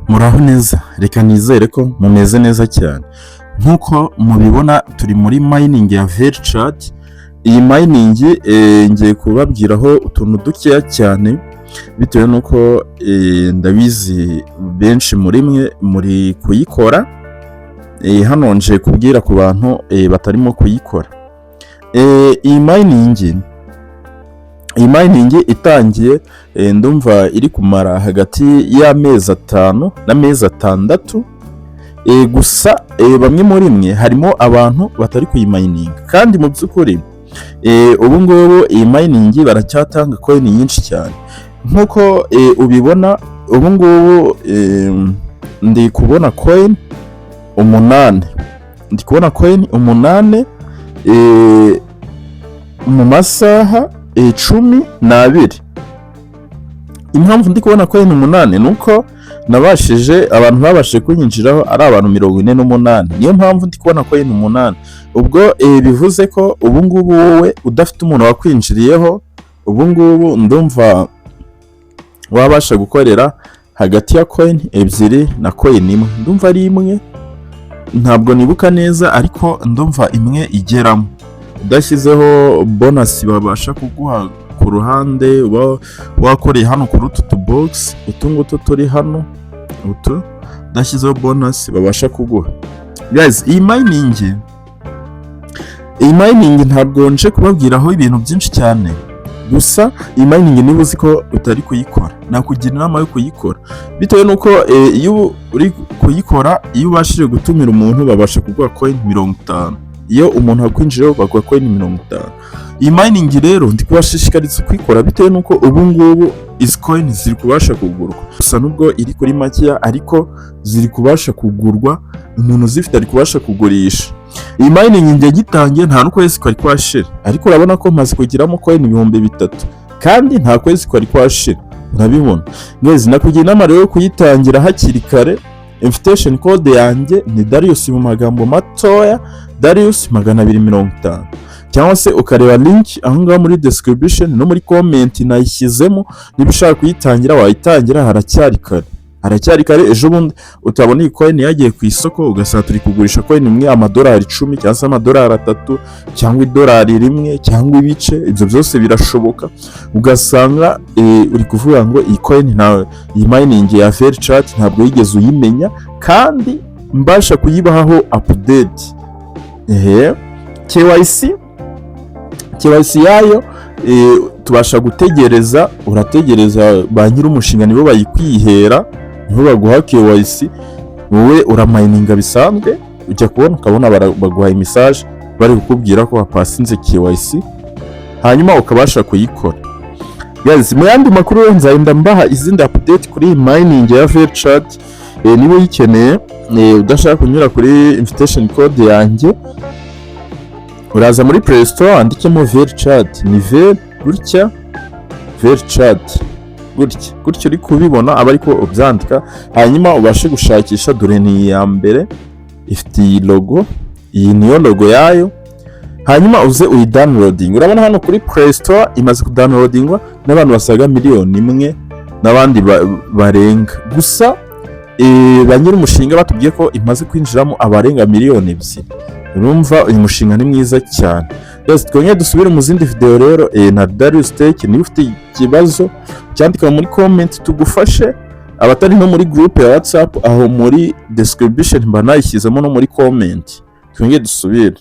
Muraho neza, reka nizere ko mumeze neza cyane. Nkuko mubibona turi muri mining ya VeryChat. Iyi mining ngiye kubabwiraho utuntu dukeya cyane bitewe nuko ndabizi benshi muri mwe muri kuyikora. Hano nje kubwira ku bantu batarimo kuyikora. Iyi mining itangiye ndumva iri kumara hagati y'amezi 5 n'amezi 6. Gusa bamwe muri mwe harimo abantu batari kuyimayininga, kandi mu by'ukuri ubu ngubu iyi mining baracyatanga coin nyinshi cyane. Nkuko ubibona ubu ngubu ndi kubona coin 8. Ndi kubona coin 8 mu masaha 12. Impamvu ndi kubona coin 8 nuko nabashije abantu babashije kunyinjiraho ari abantu 48. Niyo mpamvu ndi kubona coin 8. Ubwo bivuze ko ubu ngubu wowe udafite umuntu wakwinjiriyeho, ubu ngubu ndumva wabasha gukorera hagati ya coin 2 na coin 1. Ndumva ari 1, ntabwo nibuka neza, ariko ndumva 1 igeramo. Udashyizeho bonus babasha kuguha ku ruhande wakoreye hano kuri utu box utungutu turi hano, utu udashyizeho bonus babasha kuguha. Guys, iyi mining ntabwo nje kubabwiraho ibintu byinshi cyane. Gusa iyi mining niba uzi ko utari kuyikora, nakugira inama yo kuyikora bitewe nuko iyo uri kuyikora, iyo ubashije gutumira umuntu babasha kuguha coin 50. Iyo umuntu akwinjiraho baguha coin 50. Iyi mining rero ndi kubashishikariza kuyikora bitewe nuko ubu ngubu izi coin ziri kubasha kugurwa. Gusa nubwo iri kuri makiya, ariko ziri kubasha kugurwa, umuntu zifite ari kubasha kugurisha. Iyi mining ngiye gitangiye nta n'ukwezi kwari kwashira, ariko urabona ko maze kugiramo coin 3000, kandi nta kwezi kwari kwashira. Urabibona guys, nakugira inama rero kuyitangira hakiri kare. Invitation code yanjye ni Dariyusi mu magambo matoya, Dariyusi 250, cyangwa se ukareba link aho ngaho muri description no muri comment nayishyizemo. Niba ushaka kuyitangira wayitangira, haracyari kare. Ejo bundi utabona iyi coin yagiye ku isoko ugasanga turi kugurisha coin imwe $10 cyangwa se $3 cyangwa $1 cyangwa ibice. Ibyo byose birashoboka, ugasanga uri kuvuga ngo iyi coin iyi mining ya VeryChat ntabwo yigeze uyimenya, kandi mbasha kuyibahaho update. KYC yayo tubasha gutegereza. Urategereza ba nyiri umushinga nibo bayikwihera, niho baguha KYC. Wowe uramayininga bisanzwe, ujya kubona ukabona baguha message bari kukubwira ko wapasinze KYC, hanyuma ukabasha kuyikora. Guys, mu yandi makuru nzagenda mbaha izindi update kuri iyi mining ya VeryChat. Niba uyikeneye udashaka kunyura kuri invitation code yanjye, uraza muri Play Store andikemo VeryChat, ni gutya VeryChat gutya uri kubibona aba ariko ubyandika, hanyuma ubashe gushakisha. Dore ni ya mbere ifite iyi logo, iyi niyo logo yayo, hanyuma uze uyidownloading. Urabona hano kuri Play Store imaze kudownloadingwa n'abantu basaga 1 million n'abandi barenga. Gusa ba nyiri umushinga batubwiye ko imaze kwinjiramo abarenga 2 million. Urumva uyu mushinga ni mwiza cyane. Yes, twongeye dusubire mu zindi video rero na Dariyusi Tech. Niba ufite ikibazo cyandika muri comment tugufashe. Abatari no muri group ya WhatsApp aho muri description mba nayishyizemo no muri comment. Twongeye dusubire.